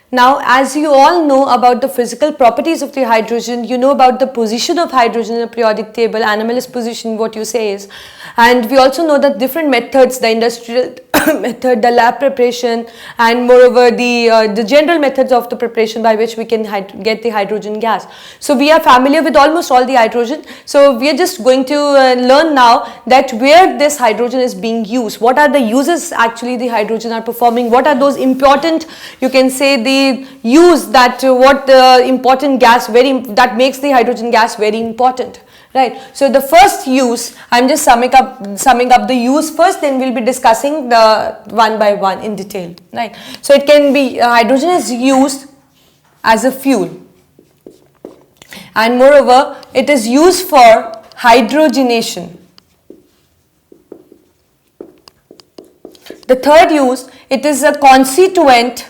Now, as you all know about the physical properties of the hydrogen, you know about the position of hydrogen in a periodic table, anomalous position, what you say is. And we also know that different methods, the industrial method, the lab preparation, and moreover the general methods of the preparation by which we can get the hydrogen gas. So we are familiar with almost all the hydrogen. So we are just going to learn now that where this hydrogen is being used, what are the uses actually the hydrogen are performing, what are those important, you can say, the use that what the important gas that makes the hydrogen gas very important, right? So the first use, I'm just summing up the use first, then we'll be discussing the one by one in detail, right? So it can be hydrogen is used as a fuel, and moreover it is used for hydrogenation. The third use, it is a constituent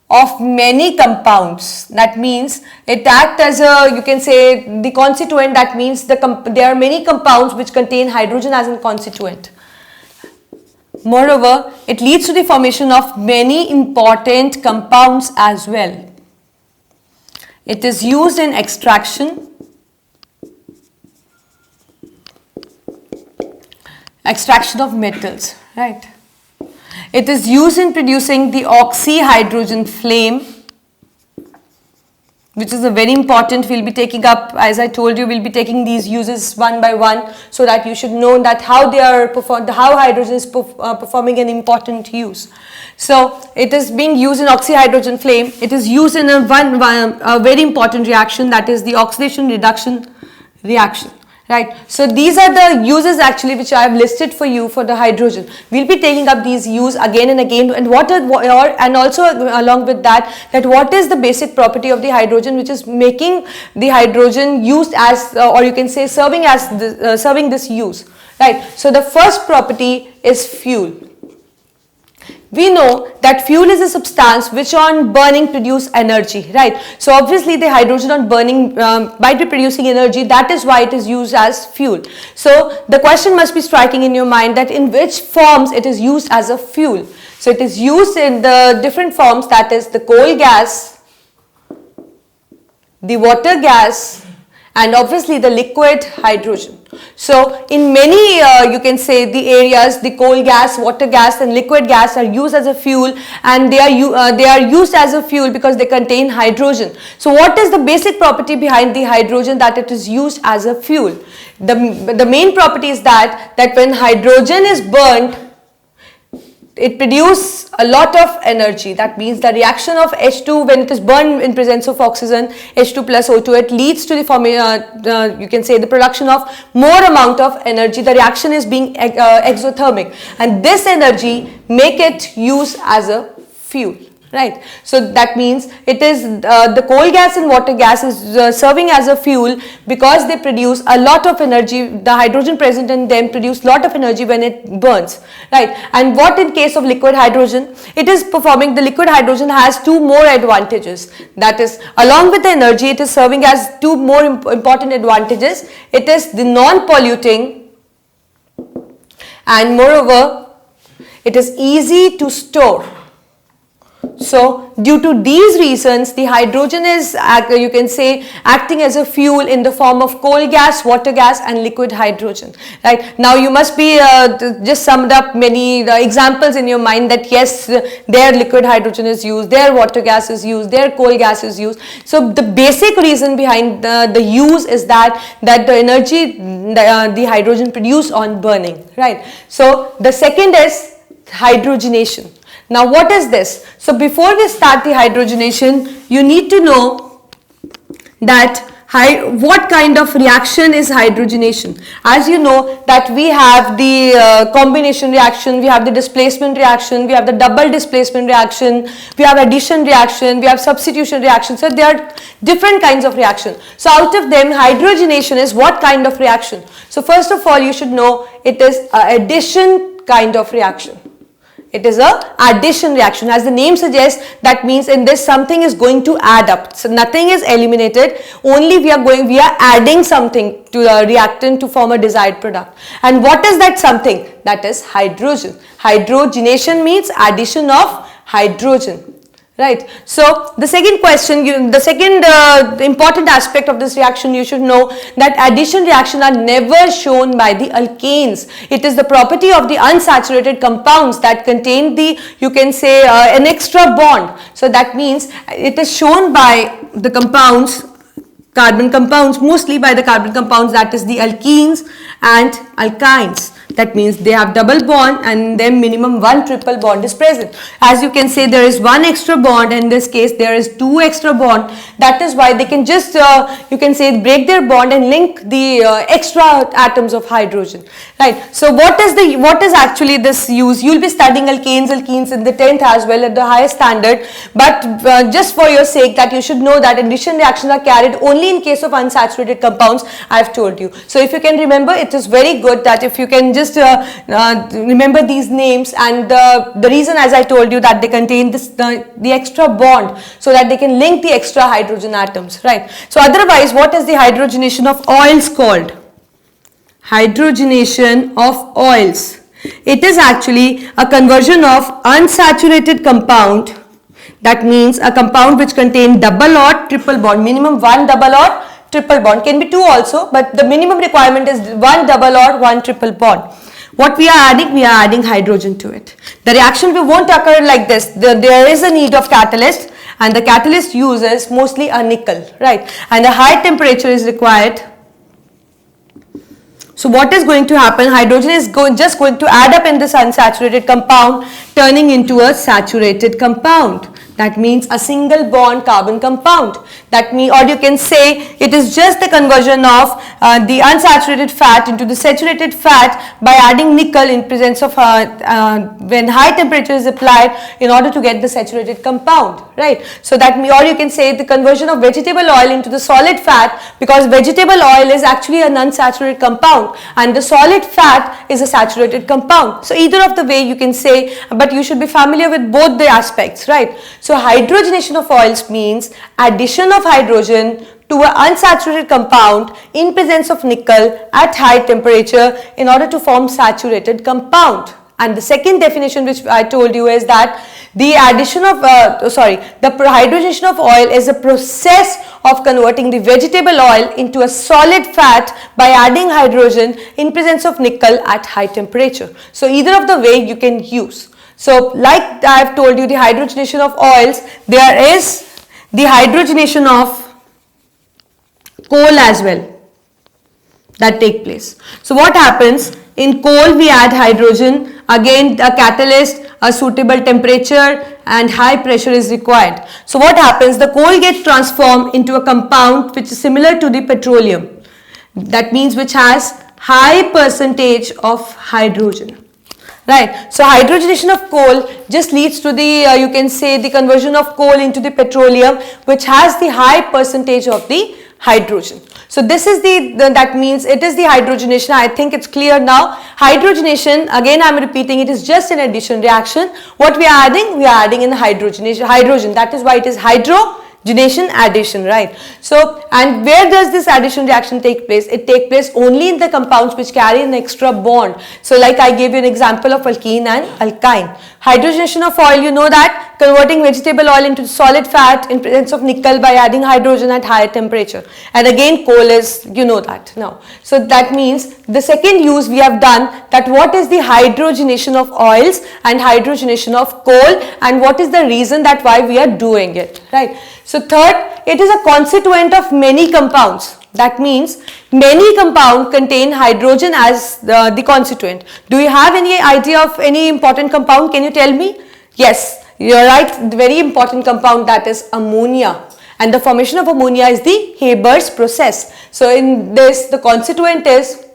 of many compounds. That means it acts as a, you can say, the constituent. That means there are many compounds which contain hydrogen as a constituent. Moreover, it leads to the formation of many important compounds as well. It is used in extraction, of metals, right? It is used in producing the oxyhydrogen flame, which is a very important. We'll be taking up, as I told you, we'll be taking these uses one by one, so that you should know that how they are performed, how hydrogen is performing an important use. So it is being used in oxyhydrogen flame. It is used in a very important reaction, that is the oxidation reduction reaction. Right, so these are the uses actually which I have listed for you for the hydrogen. We'll be taking up these uses again and again, and and also along with that what is the basic property of the hydrogen which is making the hydrogen used as or you can say serving this use, right? So the first property is fuel. We know that fuel is a substance which on burning produce energy, right? So obviously the hydrogen on burning might be producing energy. That is why it is used as fuel. So the question must be striking in your mind that in which forms it is used as a fuel. So it is used in the different forms, that is the coal gas, the water gas, and obviously the liquid hydrogen. So in many you can say the areas, the coal gas, water gas and liquid gas are used as a fuel, and they are used as a fuel because they contain hydrogen. So what is the basic property behind the hydrogen that it is used as a fuel? The main property is that when hydrogen is burnt, it produces a lot of energy. That means the reaction of H2 when it is burned in presence of oxygen, H2 plus O2, it leads to the formation, you can say the production of more amount of energy. The reaction is being exothermic, and this energy make it used as a fuel. Right, so that means it is the coal gas and water gas is serving as a fuel because they produce a lot of energy. The hydrogen present in them produce lot of energy when it burns, right? And what in case of liquid hydrogen, it is performing, the liquid hydrogen has two more advantages. That is, along with the energy, it is serving as two more important advantages. It is the non-polluting, and moreover it is easy to store. So due to these reasons, the hydrogen is, you can say, acting as a fuel in the form of coal gas, water gas and liquid hydrogen. Right, now you must be just summed up many examples in your mind that yes, their liquid hydrogen is used, their water gas is used, their coal gas is used. So the basic reason behind the use is that the energy the hydrogen produced on burning. Right, so the second is hydrogenation. Now what is this? So before we start the hydrogenation, you need to know that what kind of reaction is hydrogenation. As you know that we have the combination reaction, we have the displacement reaction, we have the double displacement reaction, we have addition reaction, we have substitution reaction. So there are different kinds of reaction. So out of them, hydrogenation is what kind of reaction? So first of all, you should know it is an addition kind of reaction. It is a addition reaction. As the name suggests, that means in this something is going to add up. So nothing is eliminated, only we are adding something to the reactant to form a desired product. And what is that something? That is hydrogen. Hydrogenation means addition of hydrogen. Right. So the second question, the second important aspect of this reaction, you should know that addition reactions are never shown by the alkanes. It is the property of the unsaturated compounds that contain the, you can say, an extra bond. So that means it is shown by the compounds, carbon compounds, mostly by the carbon compounds, that is the alkenes and alkynes. That means they have double bond and then minimum one triple bond is present. As you can say, there is one extra bond. In this case, there is two extra bond. That is why they can just, you can say, break their bond and link the extra atoms of hydrogen. Right. So what is actually this use? You will be studying alkanes, alkenes in the 10th as well at the highest standard. But just for your sake that you should know that addition reactions are carried only in case of unsaturated compounds, I have told you. So if you can remember, it is very good that if you can just remember these names, and the reason, as I told you, that they contain this the extra bond so that they can link the extra hydrogen atoms, right? So otherwise, what is the hydrogenation of oils called? Hydrogenation of oils. It is actually a conversion of unsaturated compound, that means a compound which contains double or triple bond, minimum one double or triple bond, can be two also, but the minimum requirement is one double or one triple bond. What we are adding? We are adding hydrogen to it. The reaction won't occur like this. There is a need of catalyst, and the catalyst uses mostly a nickel, right? And a high temperature is required. So what is going to happen? Hydrogen is just going to add up in this unsaturated compound, turning into a saturated compound. That means a single bond carbon compound. That means, or you can say, it is just the conversion of the unsaturated fat into the saturated fat by adding nickel in presence of when high temperature is applied in order to get the saturated compound, right? So that means, or you can say the conversion of vegetable oil into the solid fat, because vegetable oil is actually an unsaturated compound and the solid fat is a saturated compound. So either of the way you can say, but you should be familiar with both the aspects, right? So hydrogenation of oils means addition of hydrogen to an unsaturated compound in presence of nickel at high temperature in order to form saturated compound. And the second definition which I told you is that the addition of, the hydrogenation of oil is a process of converting the vegetable oil into a solid fat by adding hydrogen in presence of nickel at high temperature. So either of the way you can use. So like I have told you, the hydrogenation of oils, there is the hydrogenation of coal as well that take place. So what happens? In coal we add hydrogen, again a catalyst, a suitable temperature and high pressure is required. So what happens? The coal gets transformed into a compound which is similar to the petroleum. That means which has high percentage of hydrogen. Right. So hydrogenation of coal just leads to the, you can say, the conversion of coal into the petroleum, which has the high percentage of the hydrogen. So this is that means it is the hydrogenation. I think it's clear now. Hydrogenation, again I am repeating, it is just an addition reaction. What we are adding? We are adding in hydrogenation, hydrogen. That is why it is hydrogenation addition, right? So, and where does this addition reaction take place? It takes place only in the compounds which carry an extra bond. So like I gave you an example of alkene and alkyne. Hydrogenation of oil, you know that, converting vegetable oil into solid fat in presence of nickel by adding hydrogen at higher temperature. And again coal is, you know that now. So that means the second use we have done, that what is the hydrogenation of oils and hydrogenation of coal, and what is the reason that why we are doing it, right? So third, it is a constituent of many compounds. That means many compounds contain hydrogen as the constituent. Do you have any idea of any important compound? Can you tell me? Yes, you are right. The very important compound, that is ammonia. And the formation of ammonia is the Haber's process. So in this, the constituent is,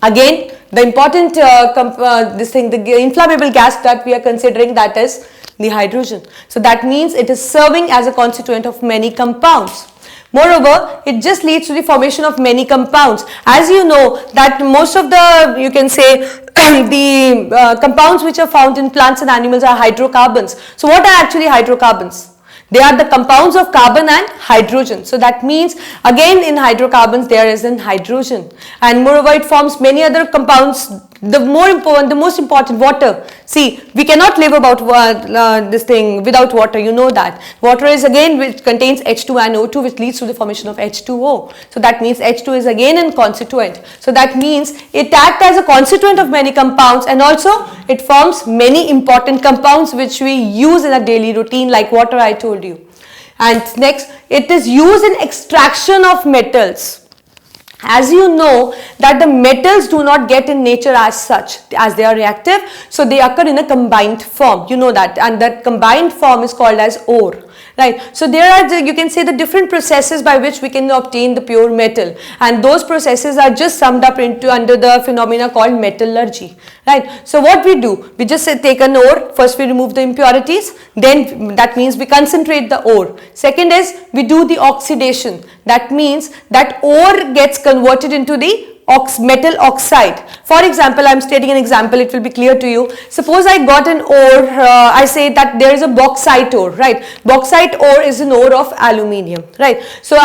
again, the important the inflammable gas that we are considering, that is the hydrogen. So that means it is serving as a constituent of many compounds. Moreover, it just leads to the formation of many compounds. As you know that most of the, you can say, the compounds which are found in plants and animals are hydrocarbons. So what are actually hydrocarbons? They are the compounds of carbon and hydrogen. So that means again in hydrocarbons there is an hydrogen, and moreover it forms many other compounds the most important, water. See, we cannot live this thing without water, you know that. Water is again which contains H2 and O2, which leads to the formation of H2O. So that means H2 is again a constituent. So that means it acts as a constituent of many compounds, and also it forms many important compounds which we use in a daily routine, like water I told you. And next, it is used in extraction of metals. As you know that the metals do not get in nature as such, as they are reactive, so they occur in a combined form, you know that, and that combined form is called as ore. Right. So there are you can say the different processes by which we can obtain the pure metal, and those processes are just summed up under the phenomena called metallurgy. Right. So what we do, we just take an ore, first we remove the impurities, then that means we concentrate the ore. Second is we do the oxidation, that means that ore gets converted into the metal oxide. For example, I am stating an example, it will be clear to you. Suppose I got an ore, I say that there is a bauxite ore, right? Bauxite ore is an ore of aluminium, right? So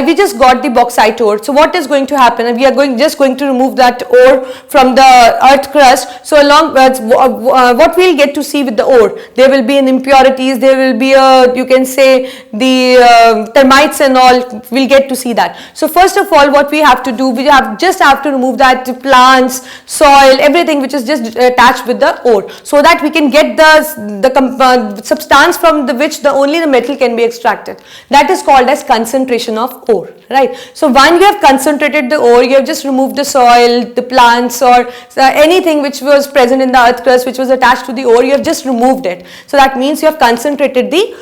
we just got the bauxite ore. So what is going to happen? We are just going to remove that ore from the earth crust. So along what we'll get to see with the ore, there will be an impurities, there will be you can say the termites and all, we'll get to see that. So first of all, what we have to do, we just have to remove that plants, soil, everything which is just attached with the ore, so that we can get the substance from which only the metal can be extracted. That is called as concentration of ore, right? So when you have concentrated the ore, you have just removed the soil, the plants, or anything which was present in the earth crust which was attached to the ore, you have just removed it. So that means you have concentrated the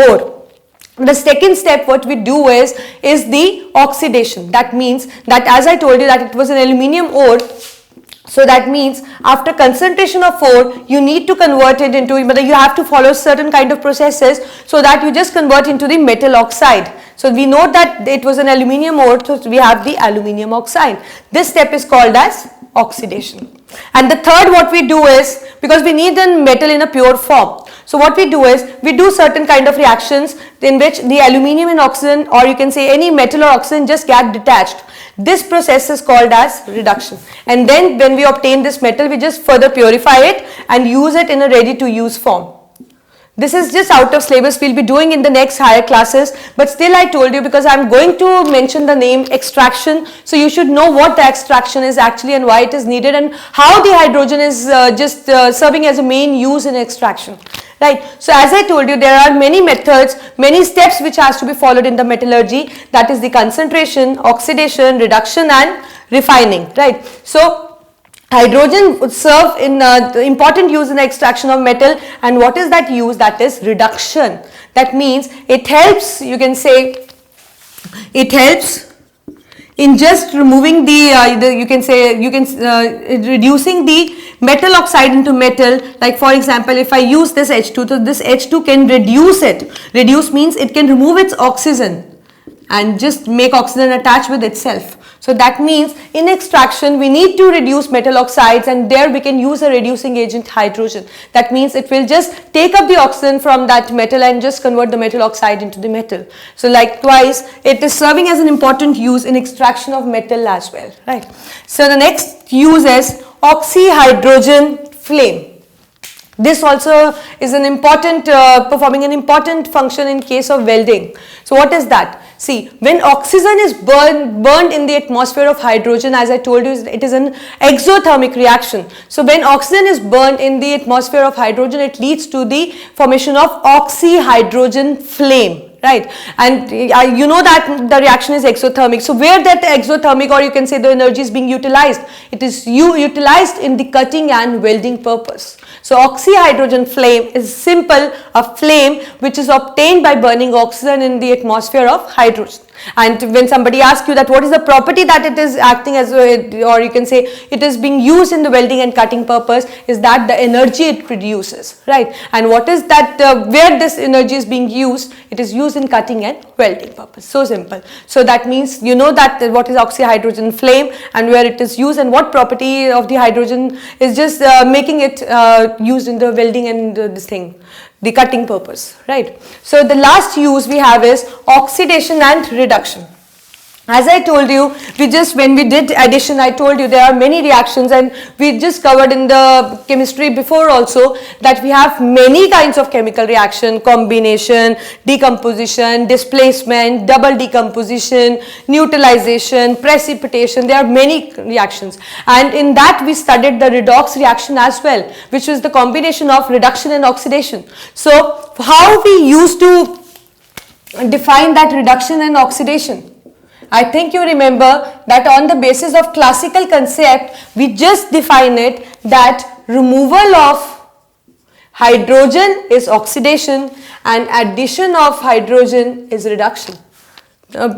ore. The second step what we do is the oxidation. That means that, as I told you, that it was an aluminium ore. So that means after concentration of ore, you need to convert it into, you have to follow certain kind of processes, so that you just convert into the metal oxide. So we know that it was an aluminium ore, so we have the aluminium oxide. This step is called as oxidation. And the third what we do is, because we need the metal in a pure form, so what we do is, we do certain kind of reactions in which the aluminium and oxygen, or you can say any metal or oxygen, just get detached. This process is called as reduction. And then when we obtain this metal, we just further purify it and use it in a ready to use form. This is just out of syllabus, we'll be doing in the next higher classes, but still I told you, because I'm going to mention the name extraction, so you should know what the extraction is actually and why it is needed, and how the hydrogen is serving as a main use in extraction. Right. So as I told you, there are many methods, many steps which has to be followed in the metallurgy, that is the concentration, oxidation, reduction and refining. Right. So hydrogen would serve in the important use in the extraction of metal, and what is that use? That is reduction. That means it helps, you can say, it helps in just removing reducing the metal oxide into metal. Like for example, if I use this H2, so this H2 can reduce it. Reduce means it can remove its oxygen and just make oxygen attach with itself. So that means in extraction we need to reduce metal oxides, and there we can use a reducing agent, hydrogen. That means it will just take up the oxygen from that metal and just convert the metal oxide into the metal. So likewise, it is serving as an important use in extraction of metal as well, right? So the next use is oxyhydrogen flame. This also is an important, performing an important function in case of welding. So what is that? See, when oxygen is burned in the atmosphere of hydrogen, as I told you, it is an exothermic reaction. So when oxygen is burned in the atmosphere of hydrogen, it leads to the formation of oxyhydrogen flame. Right, and you know that the reaction is exothermic. So where that exothermic, or you can say the energy, is being utilized, it is utilized in the cutting and welding purpose. So oxyhydrogen flame is simple, a flame which is obtained by burning oxygen in the atmosphere of hydrogen. And when somebody asks you that what is the property that it is acting as, or you can say it is being used in the welding and cutting purpose, is that the energy it produces, right? And what is that, where this energy is being used, it is used in cutting and welding purpose. So simple. So that means you know that what is oxyhydrogen flame and where it is used, and what property of the hydrogen is just making it used in the welding and the cutting purpose, right? So the last use we have is oxidation and reduction. As I told you, when we did addition, I told you there are many reactions, and we just covered in the chemistry before also that we have many kinds of chemical reaction: combination, decomposition, displacement, double decomposition, neutralization, precipitation. There are many reactions, and in that we studied the redox reaction as well, which is the combination of reduction and oxidation. So how we used to define that reduction and oxidation? I think you remember that on the basis of classical concept, we just define it that removal of hydrogen is oxidation and addition of hydrogen is reduction.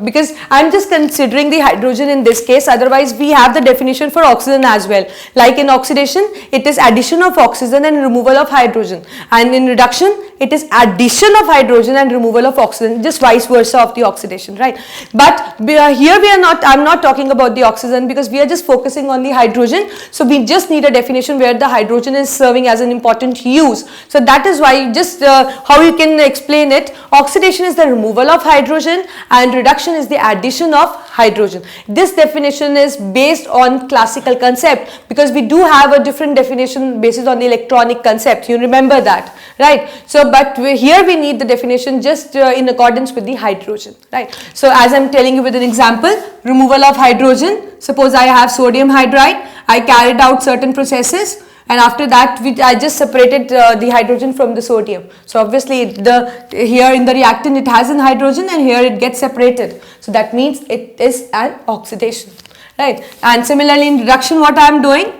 Because I am just considering the hydrogen in this case, otherwise we have the definition for oxygen as well. Like in oxidation, it is addition of oxygen and removal of hydrogen, and in reduction, it is addition of hydrogen and removal of oxygen, just vice versa of the oxidation, right? But here we are not, I am not talking about the oxygen because we are just focusing on the hydrogen. So we just need a definition where the hydrogen is serving as an important use. So that is why just how you can explain it: oxidation is the removal of hydrogen and reduction is the addition of hydrogen. This definition is based on classical concept because we do have a different definition based on the electronic concept. You remember that, right? So but here we need the definition just in accordance with the hydrogen, right? So as I am telling you with an example, removal of hydrogen. Suppose I have sodium hydride, I carried out certain processes, and after that I just separated the hydrogen from the sodium. So obviously here in the reactant it has an hydrogen and here it gets separated. So that means it is an oxidation, right? And similarly in reduction, what I am doing,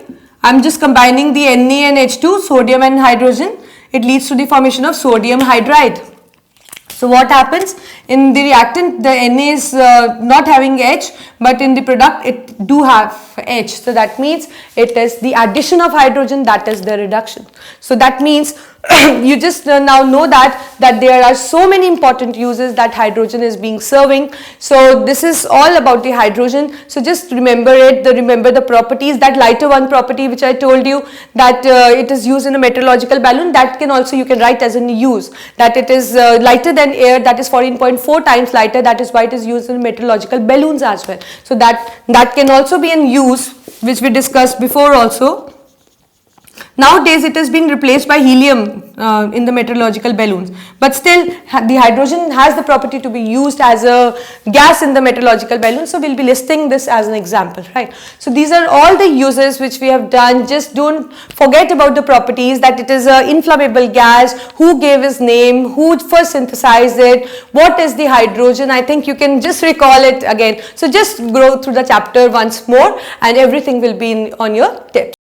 I am just combining the Na and H2, sodium and hydrogen. It leads to the formation of sodium hydride. So what happens in the reactant, the Na is not having H, but in the product it do have H. So that means it is the addition of hydrogen, that is the reduction. So that means you just now know that there are so many important uses that hydrogen is being serving. So this is all about the hydrogen. So just remember it, remember the properties. That lighter one property which I told you, that it is used in a meteorological balloon, that can also you can write as in use, that it is lighter than air, that is 14.4 times lighter, that is why it is used in meteorological balloons as well. So that can also be in use, which we discussed before also. Nowadays it has been replaced by helium in the meteorological balloons, but still the hydrogen has the property to be used as a gas in the meteorological balloon. So we will be listing this as an example, right? So these are all the uses which we have done. Just don't forget about the properties, that it is an inflammable gas, who gave its name, who first synthesized it, what is the hydrogen. I think you can just recall it again. So just go through the chapter once more and everything will be on your tips.